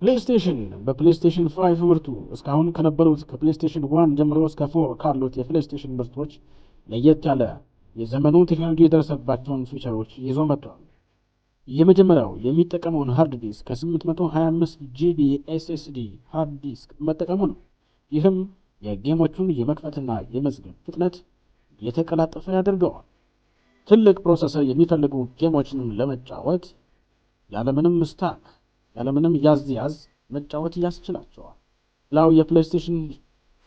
ፕሌይስቴሽን በፕሌይስቴሽን 5 ምርቱ እስካሁን ከነበሩት ከፕሌይስቴሽን 1 ጀምሮ እስከ 4 ካሉት የፕሌይስቴሽን ምርቶች ለየት ያለ የዘመኑ ቴክኖሎጂ የደረሰባቸውን ፊቸሮች ይዞ መጥቷል። የመጀመሪያው የሚጠቀመውን ሃርድ ዲስክ ከ825 ጂቢ ኤስኤስዲ ሃርድ ዲስክ መጠቀሙ ነው። ይህም የጌሞቹን የመክፈትና የመዝገብ ፍጥነት የተቀላጠፈ ያደርገዋል። ትልቅ ፕሮሰሰር የሚፈልጉ ጌሞችን ለመጫወት ያለምንም ስታክ ያለምንም ያዝ መጫወት ያስችላቸዋል። ሌላው የፕሌይስቴሽን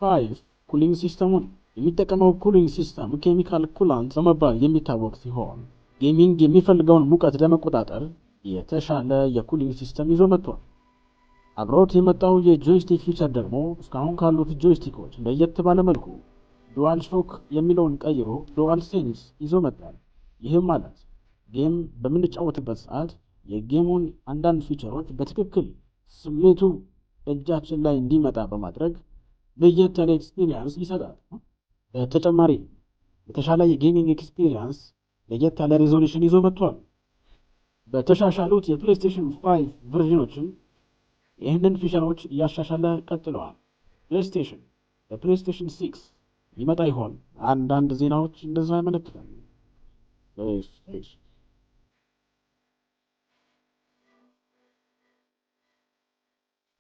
5 ኩሊንግ ሲስተሙን የሚጠቀመው ኩሊንግ ሲስተም ኬሚካል ኩላንት በመባል የሚታወቅ ሲሆን ጌሚንግ የሚፈልገውን ሙቀት ለመቆጣጠር የተሻለ የኩሊንግ ሲስተም ይዞ መጥቷል። አብሮት የመጣው የጆይስቲክ ፊቸር ደግሞ እስካሁን ካሉት ጆይስቲኮች ለየት ባለ መልኩ ዱዋል ሾክ የሚለውን ቀይሮ ዱዋል ሴንስ ይዞ መጥቷል። ይህም ማለት ጌም በምንጫወትበት ሰዓት የጌሙን አንዳንድ ፊቸሮች በትክክል ስሜቱ እጃችን ላይ እንዲመጣ በማድረግ ለየት ያለ ኤክስፒሪየንስ ይሰጣል። በተጨማሪ የተሻለ የጌሚንግ ኤክስፒሪየንስ ለየት ያለ ሪዞሉሽን ይዞ መጥቷል። በተሻሻሉት የፕሌይስቴሽን 5 ቨርዥኖችም ይህንን ፊቸሮች እያሻሻለ ቀጥለዋል። ፕሌይስቴሽን በፕሌይስቴሽን 6 ይመጣ ይሆን? አንዳንድ ዜናዎች እንደዛ ያመለክታሉ።